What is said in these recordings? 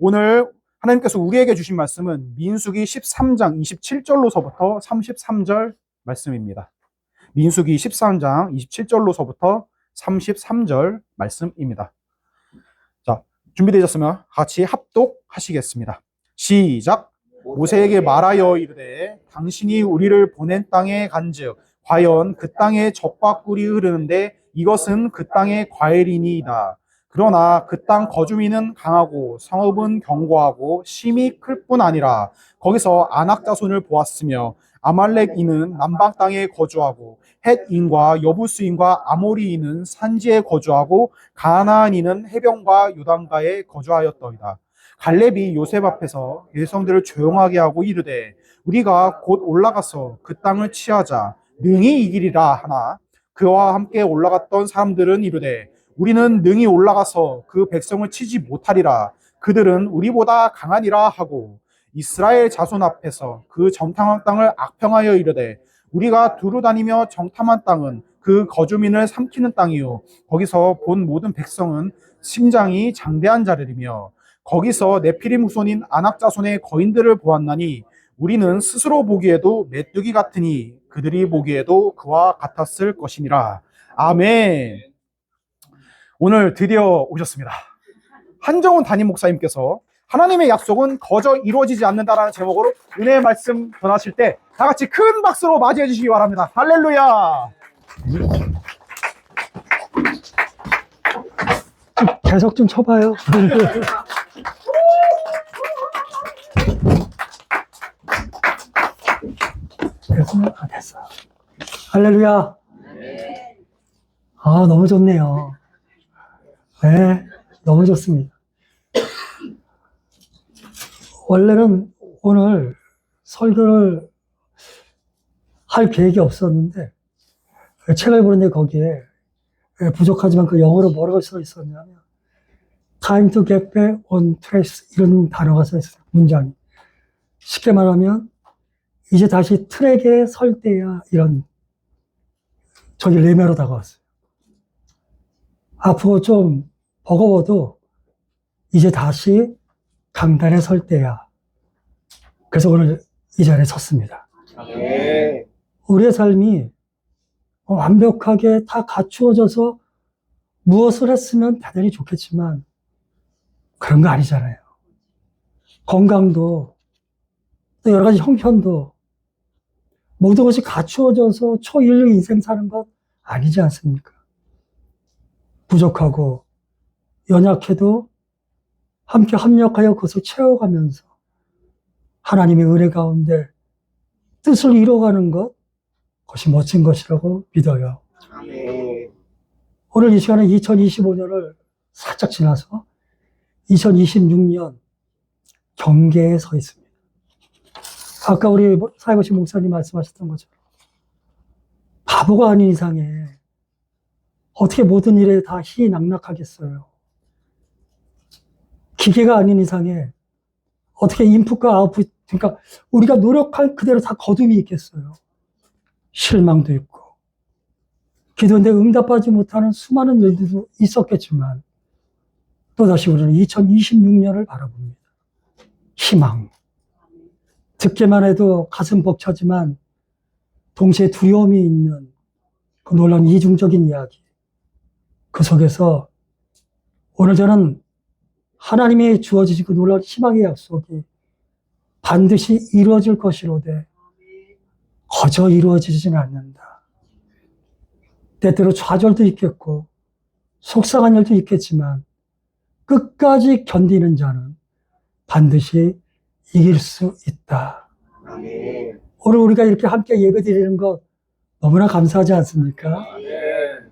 오늘 하나님께서 우리에게 주신 말씀은 민수기 13장 27절로서부터 33절 말씀입니다. 민수기 13장 27절로서부터 33절 말씀입니다. 자, 준비되셨으면 같이 합독하시겠습니다. 시작. 모세에게 말하여 이르되 당신이 우리를 보낸 땅에 간즉 과연 그 땅에 젖과 꿀이 흐르는데 이것은 그 땅의 과일이니이다. 그러나 그 땅 거주민은 강하고 성읍은 견고하고 심이 클 뿐 아니라 거기서 아낙 자손을 보았으며 아말렉인은 남방 땅에 거주하고 헷인과 여부스인과 아모리인은 산지에 거주하고 가나안인은 해변과 요단가에 거주하였더이다. 갈렙이 요셉 앞에서 백성들을 조용하게 하고 이르되 우리가 곧 올라가서 그 땅을 취하자 능히 이기리라 하나 그와 함께 올라갔던 사람들은 이르되 우리는 능히 올라가서 그 백성을 치지 못하리라. 그들은 우리보다 강하니라 하고 이스라엘 자손 앞에서 그 정탐한 땅을 악평하여 이르되 우리가 두루 다니며 정탐한 땅은 그 거주민을 삼키는 땅이요 거기서 본 모든 백성은 심장이 장대한 자들이며 거기서 네피림 후손인 아낙 자손의 거인들을 보았나니 우리는 스스로 보기에도 메뚜기 같으니 그들이 보기에도 그와 같았을 것이니라. 아멘. 오늘 드디어 오셨습니다. 한정훈 담임 목사님께서 하나님의 약속은 거저 이루어지지 않는다라는 제목으로 은혜의 말씀 전하실 때 다 같이 큰 박수로 맞이해 주시기 바랍니다. 할렐루야. 계속 좀 쳐봐요. 됐어. 할렐루야. 아, 너무 좋네요. 네, 너무 좋습니다. 원래는 오늘 설교를 할 계획이 없었는데, 책을 보는데 거기에 부족하지만 그 영어로 뭐라고 써 있었냐면, time to get back on track 이런 단어가 써 있어요. 문장이. 쉽게 말하면, 이제 다시 트랙에 설 때야 이런 저기 레메로 다가왔어요. 앞으로 좀 버거워도 이제 다시 강단에 설 때야. 그래서 오늘 이 자리에 섰습니다. 네. 우리의 삶이 완벽하게 다 갖추어져서 무엇을 했으면 당연히 좋겠지만 그런 거 아니잖아요. 건강도 또 여러 가지 형편도 모든 것이 갖추어져서 초인류 인생 사는 것 아니지 않습니까? 부족하고 연약해도 함께 합력하여 그것을 채워가면서 하나님의 은혜 가운데 뜻을 이뤄가는 것, 그것이 멋진 것이라고 믿어요. 오늘 이 시간에 2025년을 살짝 지나서 2026년 경계에 서 있습니다. 아까 우리 사회보시 목사님 말씀하셨던 것처럼 바보가 아닌 이상에 어떻게 모든 일에 다 희낙낙하겠어요. 기계가 아닌 이상에 어떻게 인풋과 아웃풋, 그러니까 우리가 노력할 그대로 다 거둠이 있겠어요. 실망도 있고 기도인데 응답하지 못하는 수많은 일들도 있었겠지만 또다시 우리는 2026년을 바라봅니다. 희망. 듣기만 해도 가슴 벅차지만 동시에 두려움이 있는 그 놀라운 이중적인 이야기. 그 속에서 오늘 저는 하나님이 주어지신 그 놀라운 희망의 약속이 반드시 이루어질 것이로되 거저 이루어지지는 않는다. 때때로 좌절도 있겠고 속상한 일도 있겠지만 끝까지 견디는 자는 반드시 이길 수 있다. 아멘. 오늘 우리가 이렇게 함께 예배드리는 것 너무나 감사하지 않습니까? 아멘.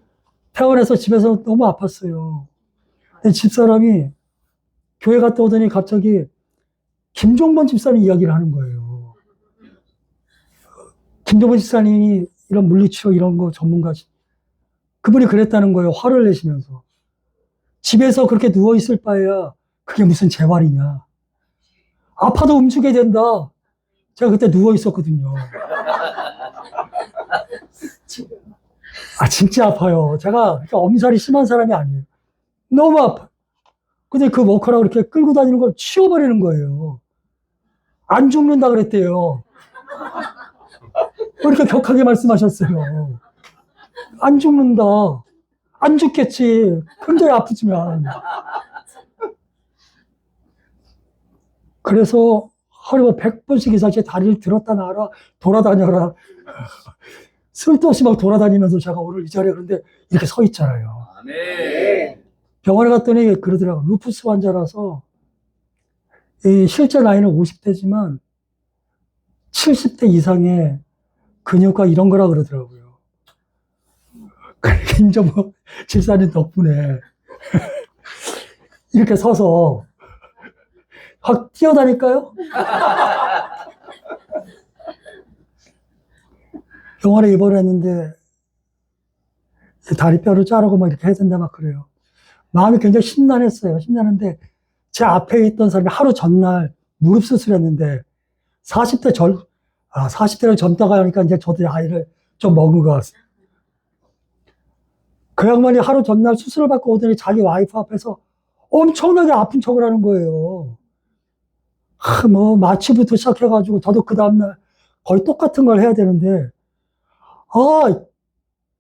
퇴원해서 집에서 너무 아팠어요. 근데 집사람이 교회 갔다 오더니 갑자기 김종범 집사님 이야기를 하는 거예요. 김종범 집사님이 이런 물리치료 이런 거 전문가시. 그분이 그랬다는 거예요. 화를 내시면서. 집에서 그렇게 누워있을 바에야 그게 무슨 재활이냐. 아파도 움직여야 된다. 제가 그때 누워있었거든요. 아, 진짜 아파요. 제가 엄살이 심한 사람이 아니에요. 너무 아파요. 근데 그 워커라고 이렇게 끌고 다니는 걸 치워버리는 거예요. 안 죽는다 그랬대요. 왜 이렇게 격하게 말씀하셨어요? 안 죽는다. 안 죽겠지. 굉장히 아프지만. 그래서 하루에 100번씩 이상씩 다리를 들었다 놔라, 돌아다녀라. 쓸데없이 막 돌아다니면서 제가 오늘 이 자리에 그런데 이렇게 서 있잖아요. 아멘. 병원에 갔더니 그러더라고요. 루푸스 환자라서 이 실제 나이는 50대지만 70대 이상의 근육과 이런 거라 그러더라고요. 김정호 집사님 덕분에 이렇게 서서 확 뛰어다닐까요? 병원에 입원했는데 다리뼈를 자르고 막 이렇게 해야 된다 막 그래요. 마음이 굉장히 심란했어요. 심란한데 제 앞에 있던 사람이 하루 전날 무릎 수술했는데 40대를 젊다가 하니까 이제 저도 아이를 좀 먹은 것 같아요. 그 양반이 하루 전날 수술을 받고 오더니 자기 와이프 앞에서 엄청나게 아픈 척을 하는 거예요. 뭐 마취부터 시작해가지고 저도 그 다음날 거의 똑같은 걸 해야 되는데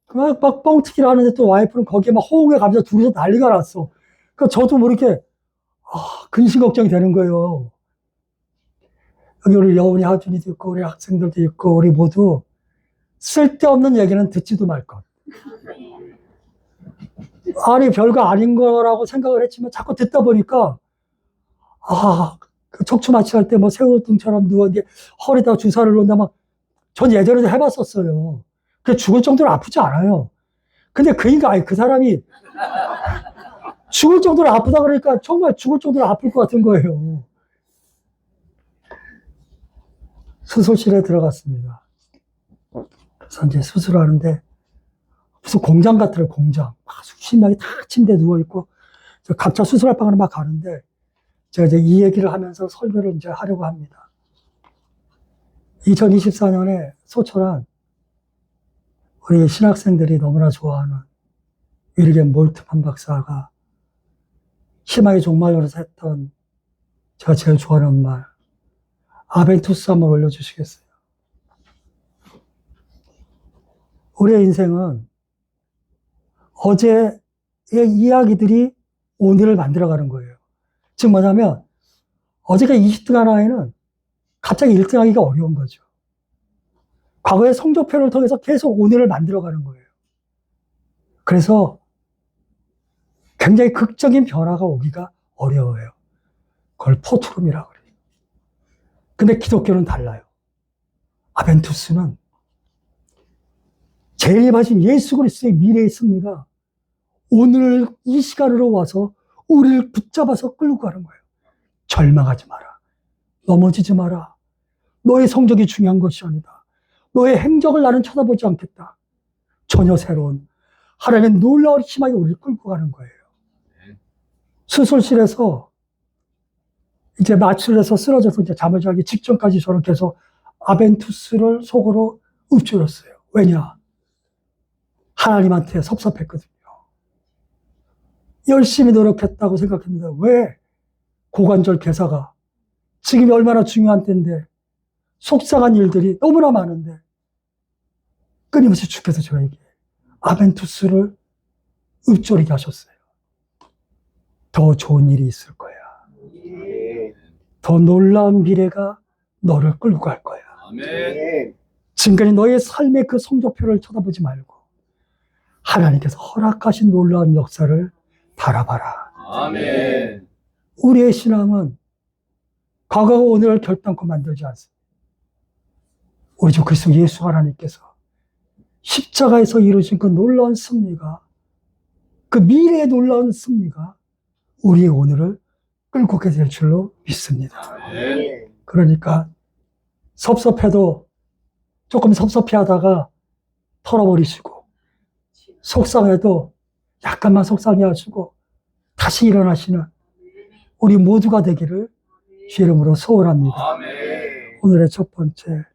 그냥 막 뻥튀기를 하는데 또 와이프는 거기에 막 호응에 가면서 둘이서 난리가 났어. 그러니까 저도 모르게 근심 걱정이 되는 거예요. 여기 우리 여운이 하준이도 있고 우리 학생들도 있고 우리 모두 쓸데없는 얘기는 듣지도 말 것. 아니 별거 아닌 거라고 생각을 했지만 자꾸 듣다 보니까 그 척추 마취할 때 뭐 새우등처럼 누워 이제 허리다가 주사를 놓는다면 전 예전에도 해봤었어요. 그 죽을 정도로 아프지 않아요. 근데 그 사람이 죽을 정도로 아프다 그러니까 정말 죽을 정도로 아플 것 같은 거예요. 수술실에 들어갔습니다. 그래서 이제 수술하는데 무슨 공장 같더라고요, 공장. 막 수십 명이 다 침대에 누워있고, 각자 수술할 방으로 막 가는데, 제가 이제 이 얘기를 하면서 설교를 이제 하려고 합니다. 2024년에 소철한 우리 신학생들이 너무나 좋아하는 윌리엄 몰트만 박사가 희망의 종말론에서 했던 제가 제일 좋아하는 말, 아벤투스 한번 올려주시겠어요? 우리의 인생은 어제의 이야기들이 오늘을 만들어가는 거예요. 즉 뭐냐면 어제가 20등한 아이는 갑자기 1등하기가 어려운 거죠. 과거의 성적표를 통해서 계속 오늘을 만들어가는 거예요. 그래서 굉장히 극적인 변화가 오기가 어려워요. 그걸 포트룸이라고 그래요. 근데 기독교는 달라요. 아벤투스는 재림하신 예수 그리스도의 미래의 승리가 오늘 이 시간으로 와서 우리를 붙잡아서 끌고 가는 거예요. 절망하지 마라. 넘어지지 마라. 너의 성적이 중요한 것이 아니다. 너의 행적을 나는 쳐다보지 않겠다. 전혀 새로운 하나님의 놀라운 희망이 우리를 끌고 가는 거예요. 수술실에서 이제 마취를 해서 쓰러져서 이제 잠을 자기 직전까지 저는 계속 아벤투스를 속으로 읊조렸어요. 왜냐? 하나님한테 섭섭했거든요. 열심히 노력했다고 생각했는데 왜 고관절 개사가 지금이 얼마나 중요한 때인데 속상한 일들이 너무나 많은데 끊임없이 주께서 저에게 아벤투스를 읊조리게 하셨어요. 더 좋은 일이 있을 거야. 더 놀라운 미래가 너를 끌고 갈 거야. 아멘. 지금까지 너의 삶의 그 성적표를 쳐다보지 말고 하나님께서 허락하신 놀라운 역사를 바라봐라. 아멘. 우리의 신앙은 과거와 오늘을 결단코 만들지 않습니다. 우리 주 그리스도 예수 하나님께서 십자가에서 이루신 그 놀라운 승리가, 그 미래의 놀라운 승리가 우리의 오늘을 끌고 가게 될 줄로 믿습니다. 아멘. 그러니까 섭섭해도 조금 섭섭해하다가 털어버리시고, 속상해도 약간만 속상해 하시고 다시 일어나시는 우리 모두가 되기를 주 이름으로 소원합니다. 아멘. 오늘의 첫 번째,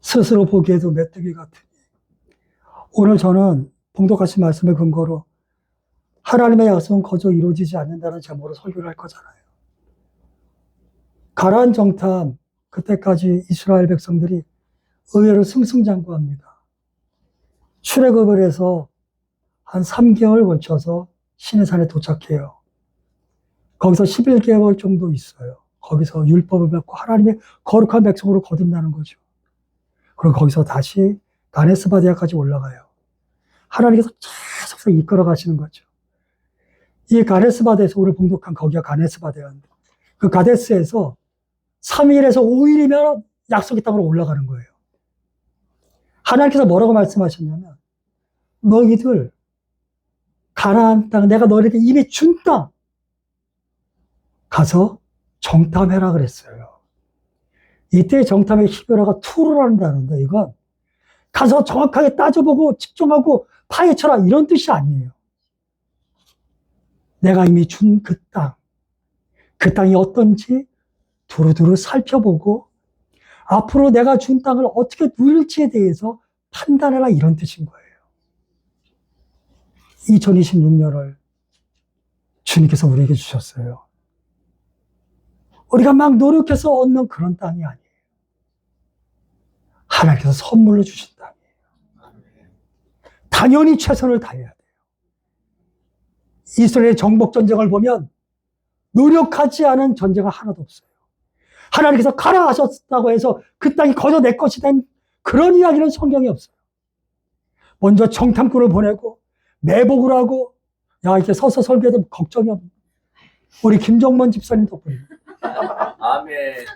스스로 보기에도 메뚜기 같으니. 오늘 저는 봉독하신 말씀의 근거로 하나님의 약속은 거저 이루어지지 않는다는 제목으로 설교를 할 거잖아요. 가나안 정탐, 그때까지 이스라엘 백성들이 의외로 승승장구합니다. 출애굽을 해서 한 3개월 걸쳐서 시내산에 도착해요. 거기서 11개월 정도 있어요. 거기서 율법을 받고 하나님의 거룩한 백성으로 거듭나는 거죠. 그리고 거기서 다시 가데스 바네아까지 올라가요. 하나님께서 계속 이끌어 가시는 거죠. 이 가데스 바네아에서 우리 봉독한 거기가 가데스 바네아인데, 그 가데스에서 3일에서 5일이면 약속의 땅으로 올라가는 거예요. 하나님께서 뭐라고 말씀하셨냐면, 너희들 가나안 땅, 내가 너희에게 이미 준 땅 가서 정탐해라 그랬어요. 이때 정탐의 히브리어가 투르라는 단어인데, 이건 가서 정확하게 따져보고 집중하고 파헤쳐라 이런 뜻이 아니에요. 내가 이미 준 그 땅, 그 땅이 어떤지 두루두루 살펴보고 앞으로 내가 준 땅을 어떻게 누릴지에 대해서 판단해라 이런 뜻인 거예요. 2026년을 주님께서 우리에게 주셨어요. 우리가 막 노력해서 얻는 그런 땅이 아니에요. 하나님께서 선물로 주신 땅이에요. 당연히 최선을 다해야 돼요. 이스라엘의 정복 전쟁을 보면 노력하지 않은 전쟁은 하나도 없어요. 하나님께서 가라 하셨다고 해서 그 땅이 거저 내 것이 된 그런 이야기는 성경에 없어요. 먼저 정탐꾼을 보내고 매복을 하고, 야, 이렇게 서서 설교해도 걱정이 없네. 우리 김정문 집사님 덕분에. 아멘.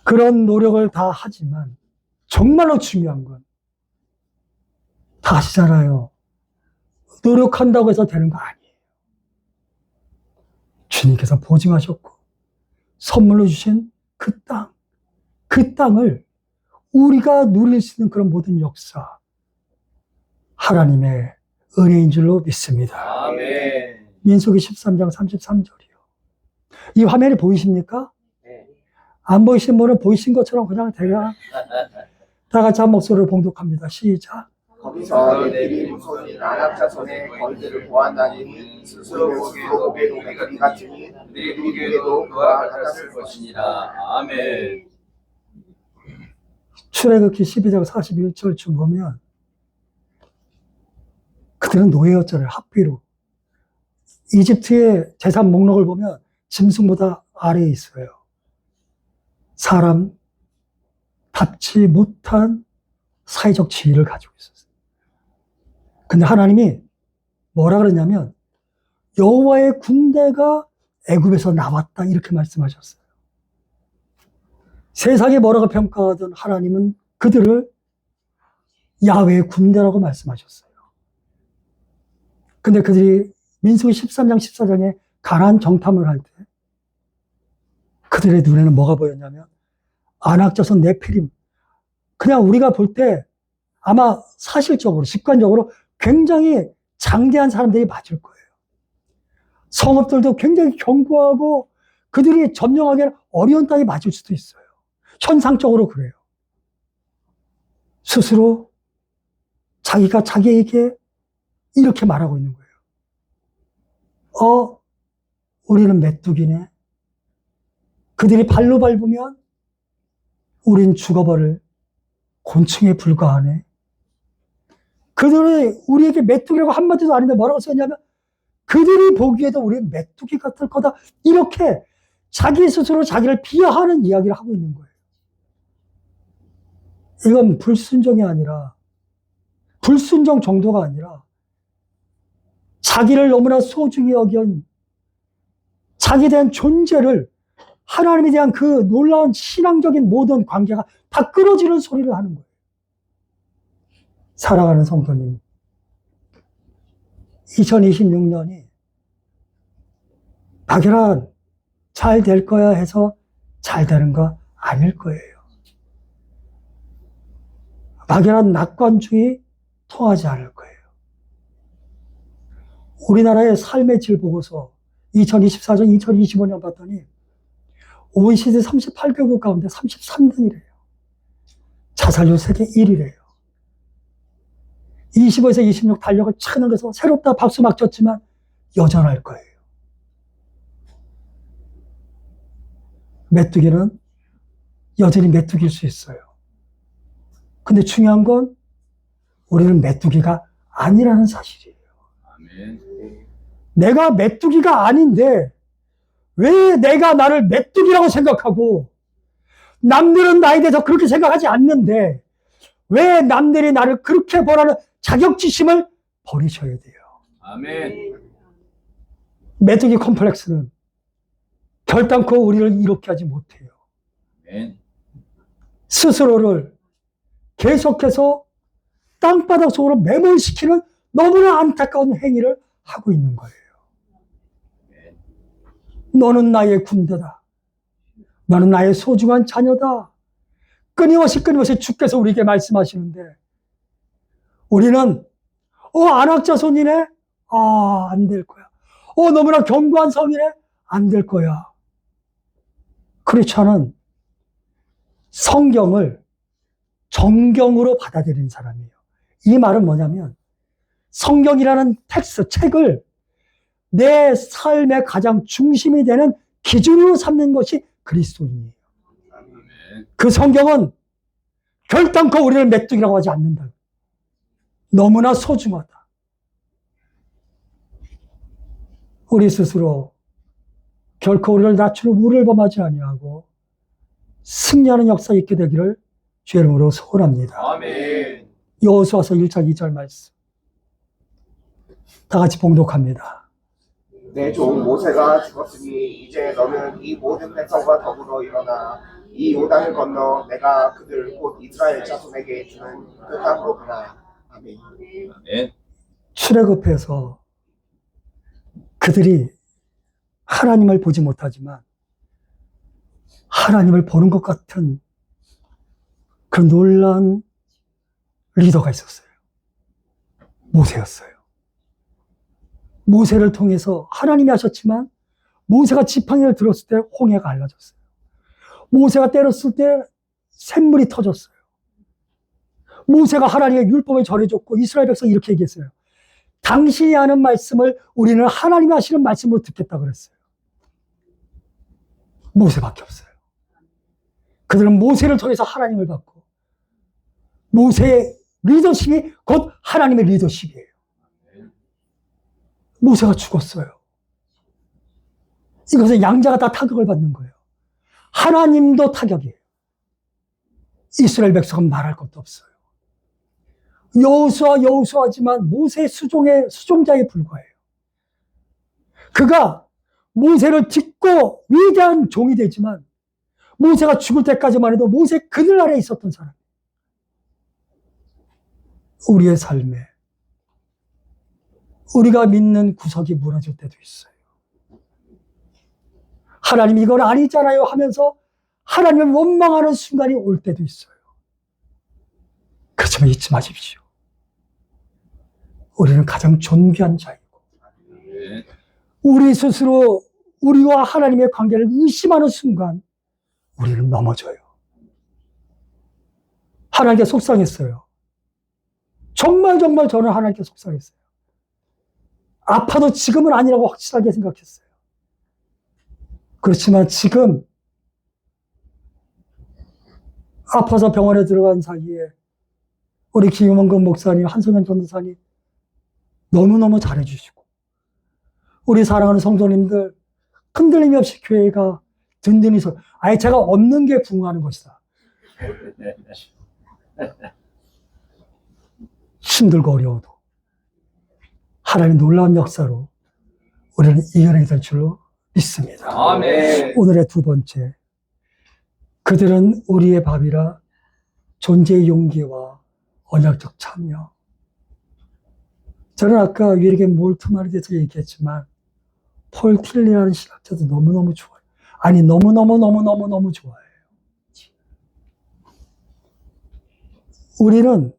그런 노력을 다 하지만 정말로 중요한 건 다 아시잖아요. 노력한다고 해서 되는 거 아니에요. 주님께서 보증하셨고 선물로 주신 그 땅, 그 땅을 우리가 누릴 수 있는 그런 모든 역사, 하나님의 은혜인 줄로 믿습니다. 아멘. 민수기 13장 33절이요. 이 화면이 보이십니까? 네. 안 보이신 분은 보이신 것처럼 그냥 대략 다 같이 한 목소리를 봉독합니다. 시작. 거기서 내비 후손인 아낙 자손의 건들을 보았나니 스스로 보기에도 우리 같으니 그들이 보기에도 그와 같았을 것이니라. 아멘. 출애굽기 12장 41절쯤 보면 그들은 노예였잖아요. 합비로. 이집트의 재산 목록을 보면 짐승보다 아래에 있어요. 사람답지 못한 사회적 지위를 가지고 있었어요. 근데 하나님이 뭐라 그랬냐면 여호와의 군대가 애굽에서 나왔다 이렇게 말씀하셨어요. 세상이 뭐라고 평가하던 하나님은 그들을 야훼의 군대라고 말씀하셨어요. 근데 그들이 민수기 13장 14장에 가나안 정탐을 할 때 그들의 눈에는 뭐가 보였냐면 아낙 자손 네피림, 그냥 우리가 볼 때 아마 사실적으로 직관적으로 굉장히 장대한 사람들이 맞을 거예요. 성읍들도 굉장히 견고하고 그들이 점령하기에는 어려운 땅이 맞을 수도 있어요. 현상적으로 그래요. 스스로 자기가 자기에게 이렇게 말하고 있는 거예요. 우리는 메뚜기네. 그들이 발로 밟으면 우린 죽어버릴 곤충에 불과하네. 그들이 우리에게 메뚜기라고 한마디도 아닌데 뭐라고 썼냐면 그들이 보기에도 우리는 메뚜기 같을 거다. 이렇게 자기 스스로 자기를 비하하는 이야기를 하고 있는 거예요. 이건 불순종이 아니라, 불순종 정도가 아니라 자기를 너무나 소중히 여긴 자기에 대한 존재를, 하나님에 대한 그 놀라운 신앙적인 모든 관계가 다 끊어지는 소리를 하는 거예요. 사랑하는 성도님, 2026년이 막연한 잘 될 거야 해서 잘 되는 거 아닐 거예요. 막연한 낙관주의 통하지 않을 거예요. 우리나라의 삶의 질 보고서 2024년, 2025년 봤더니 OECD 38개국 가운데 33등이래요. 자살률 세계 1위래요. 25에서 26 달력을 차는 것에서 새롭다 박수 막 쳤지만 여전할 거예요. 메뚜기는 여전히 메뚜기일 수 있어요. 근데 중요한 건 우리는 메뚜기가 아니라는 사실이에요. 아멘. 내가 메뚜기가 아닌데 왜 내가 나를 메뚜기라고 생각하고 남들은 나에 대해서 그렇게 생각하지 않는데 왜 남들이 나를 그렇게 보라는 자격지심을 버리셔야 돼요. 아멘. 메뚜기 컴플렉스는 결단코 우리를 이롭게 하지 못해요. 아멘. 스스로를 계속해서 땅바닥 속으로 매몰시키는 너무나 안타까운 행위를 하고 있는 거예요. 너는 나의 군대다. 너는 나의 소중한 자녀다. 끊임없이 주께서 우리에게 말씀하시는데 우리는 안악자손이네? 안 될 거야. 너무나 견고한 성이네? 안 될 거야. 크리스천은 성경을 정경으로 받아들이는 사람이에요. 이 말은 뭐냐면 성경이라는 텍스트, 책을 내 삶의 가장 중심이 되는 기준으로 삼는 것이 그리스도인이에요. 그 성경은 결단코 우리를 메뚜기라고 하지 않는다. 너무나 소중하다. 우리 스스로 결코 우리를 낮추는 우를 범하지 아니하고 승리하는 역사 있게 되기를 주의 이름으로 소원합니다. 아멘. 여호수아서 1장 2절 말씀 다 같이 봉독합니다. 내 종 모세가 죽었으니 이제 너는 이 모든 백성과 더불어 일어나 이 요단을 건너 내가 그들 곧 이스라엘 자손에게 주는 그 땅으로 가라. 아멘. 아멘. 출애굽해서 그들이 하나님을 보지 못하지만 하나님을 보는 것 같은 그 놀라운 리더가 있었어요. 모세였어요. 모세를 통해서 하나님이 하셨지만 모세가 지팡이를 들었을 때 홍해가 갈라졌어요. 모세가 때렸을 때 샘물이 터졌어요. 모세가 하나님의 율법을 전해줬고 이스라엘 백성 이렇게 얘기했어요. 당신이 하는 말씀을 우리는 하나님이 하시는 말씀으로 듣겠다 그랬어요. 모세밖에 없어요. 그들은 모세를 통해서 하나님을 받고 모세의 리더십이 곧 하나님의 리더십이에요. 모세가 죽었어요. 이것은 양자가 다 타격을 받는 거예요. 하나님도 타격이에요. 이스라엘 백성은 말할 것도 없어요. 여호수아지만 모세의 수종자에 불과해요. 그가 모세를 딛고 위대한 종이 되지만 모세가 죽을 때까지만 해도 모세 그늘 아래 있었던 사람. 우리의 삶에 우리가 믿는 구석이 무너질 때도 있어요. 하나님 이건 아니잖아요 하면서 하나님을 원망하는 순간이 올 때도 있어요. 그렇지만 잊지 마십시오. 우리는 가장 존귀한 자이고 우리 스스로 우리와 하나님의 관계를 의심하는 순간 우리는 넘어져요. 하나님께 속상했어요. 정말 저는 하나님께 속상했어요. 아파도 지금은 아니라고 확실하게 생각했어요. 그렇지만 지금 아파서 병원에 들어간 사이에 우리 김원근 목사님, 한성현 전도사님 너무너무 잘해주시고 우리 사랑하는 성도님들 흔들림이 없이 교회가 든든히 아예 제가 없는 게 부흥하는 것이다. 힘들고 어려워도 하나님의 놀라운 역사로 우리는 이겨내게 될 줄로 믿습니다. 아멘. 오늘의 두 번째, 그들은 우리의 밥이라 존재의 용기와 언약적 참여. 저는 아까 위에게 몰트만에 대해서 얘기했지만 폴 틸리라는 신학자도 너무너무 좋아요. 아니 너무너무 좋아해요. 우리는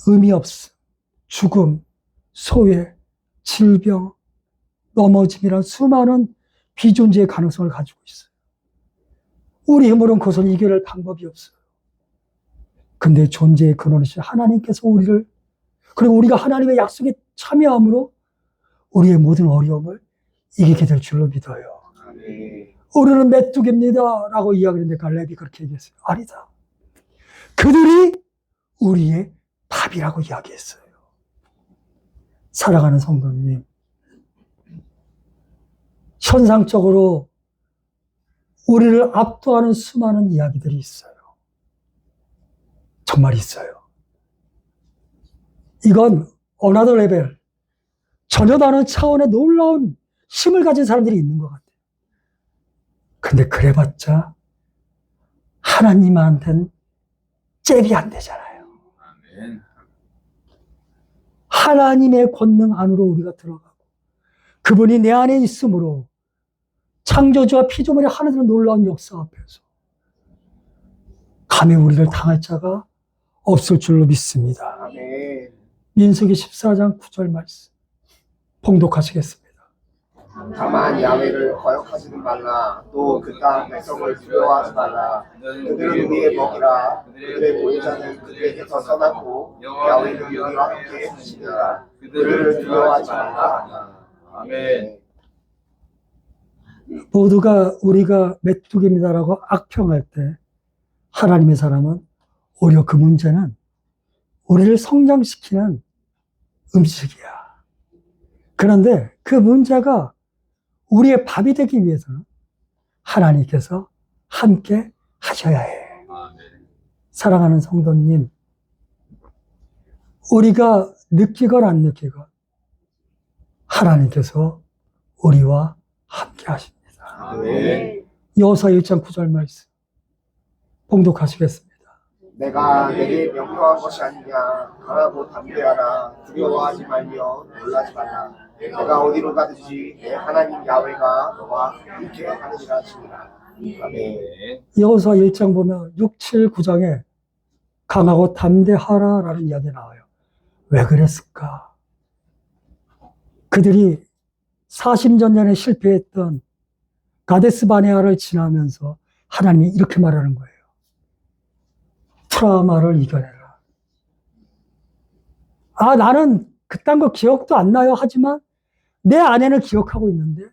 의미 없음, 죽음, 소외, 질병, 넘어짐이란 수많은 비존재의 가능성을 가지고 있어요. 우리 힘으로는 그것을 이겨낼 방법이 없어요. 근데 존재의 근원이신 하나님께서 우리를, 그리고 우리가 하나님의 약속에 참여함으로 우리의 모든 어려움을 이기게 될 줄로 믿어요. 아멘. 우리는 메뚜기입니다 라고 이야기했는데 갈렙이 그렇게 얘기했어요. 아니다. 그들이 우리의 밥이라고 이야기했어요. 사랑하는 성도님, 현상적으로 우리를 압도하는 수많은 이야기들이 있어요. 정말 있어요. 이건 어나더 레벨, 전혀 다른 차원의 놀라운 힘을 가진 사람들이 있는 것 같아요. 근데 그래봤자 하나님한테는 잽이 안 되잖아요. 아멘. 하나님의 권능 안으로 우리가 들어가고 그분이 내 안에 있으므로 창조주와 피조물의 하나님의 놀라운 역사 앞에서 감히 우리를 당할 자가 없을 줄로 믿습니다. 아멘. 민수기 14장 9절 말씀 봉독하시겠습니다. 다만 야훼를 거역하지는 말라. 또 그 땅 백성을 두려워하지 말라. 그들은 우리의 먹이라. 그들의 보호자는 그들에게서 떠났고 야훼는 우리와 함께 하시니라. 그들을 두려워하지 말라. 아멘. 모두가 우리가 메뚜기입니다라고 악평할 때 하나님의 사람은 오히려 그 문제는 우리를 성장시키는 음식이야. 그런데 그 문제가 우리의 밥이 되기 위해서는 하나님께서 함께 하셔야 해. 아멘. 사랑하는 성도님, 우리가 느끼건 안 느끼건 하나님께서 우리와 함께 하십니다. 아멘. 여호수아 1장 9절 말씀 봉독하시겠습니다. 내가 내게 명령한 것이 아니냐. 강하고 담대하라. 두려워하지 말며 놀라지 말라. 내가 어디로 가든지 내 하나님 야훼가 너와 함께 하느니라 하시니라. 아멘. 여호수아 1장 보면 6, 7, 9장에 강하고 담대하라라는 이야기 나와요. 왜 그랬을까? 그들이 40년 전에 실패했던 가데스 바네아를 지나면서 하나님이 이렇게 말하는 거예요. 트라우마를 이겨내라. 아, 나는 그딴 거 기억도 안 나요. 하지만 내 안에는 기억하고 있는데,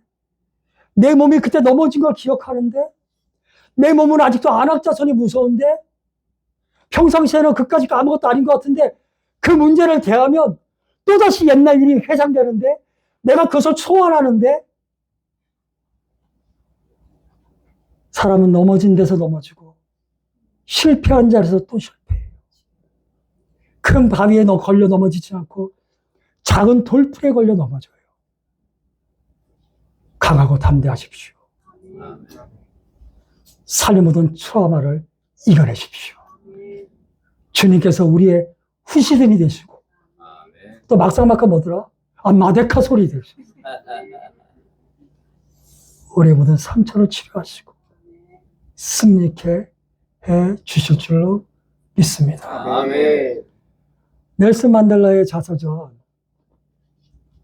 내 몸이 그때 넘어진 걸 기억하는데, 내 몸은 아직도 안악자손이 무서운데, 평상시에는 그까짓 아무것도 아닌 것 같은데, 그 문제를 대하면 또다시 옛날 일이 회상되는데, 내가 그것을 초월하는데, 사람은 넘어진 데서 넘어지고, 실패한 자리에서 또 실패해요. 큰 바위에 걸려 넘어지지 않고, 작은 돌풀에 걸려 넘어져요. 강하고 담대하십시오. 살이 묻은 트라우마를 이겨내십시오. 주님께서 우리의 후시든이 되시고, 아멘. 또 막상막하 뭐더라? 아, 마데카 소리 되시고, 우리의 모든 상처를 치료하시고, 승리케 해 주실 줄로 믿습니다. 아멘. 넬슨 만델라의 자서전,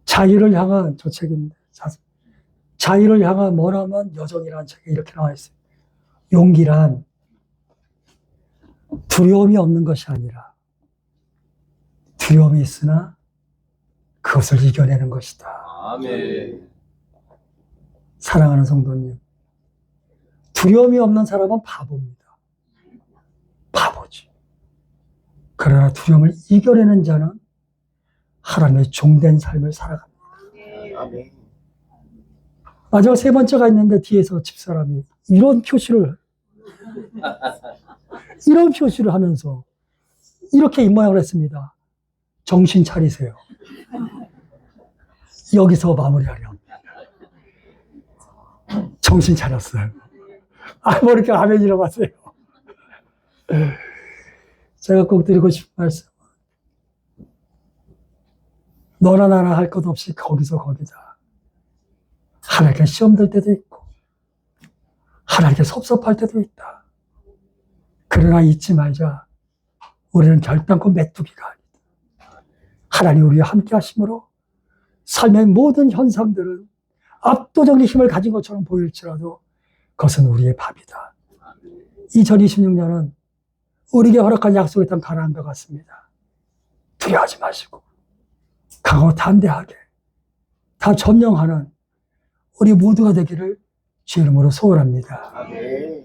자유를 향한 저 책인데, 자유를 향한 머나먼 여정이라는 책에 이렇게 나와 있어요. 용기란 두려움이 없는 것이 아니라 두려움이 있으나 그것을 이겨내는 것이다. 아멘. 사랑하는 성도님, 두려움이 없는 사람은 바보입니다. 바보지. 그러나 두려움을 이겨내는 자는 하나님의 종된 삶을 살아갑니다. 아멘. 마지막 세 번째가 있는데 뒤에서 집사람이 이런 표시를 하면서 이렇게 입모양을 했습니다. 정신 차리세요. 여기서 마무리하려. 정신 차렸어요. 아, 뭐 이렇게 아멘이라고 하세요. 제가 꼭 드리고 싶은 말씀은 너나 나나 할 것 없이 거기서 거기다. 하나님께 시험 들 때도 있고 하나님께 섭섭할 때도 있다. 그러나 잊지 말자. 우리는 결단코 메뚜기가 아니다. 하나님 우리와 함께 하심으로 삶의 모든 현상들은 압도적인 힘을 가진 것처럼 보일지라도 그것은 우리의 밥이다. 2026년은 우리에게 허락한 약속의 땅 가나안 것 같습니다. 두려워하지 마시고 강하고 담대하게 다 점령하는 우리 모두가 되기를 주의 이름으로 소원합니다. 아멘.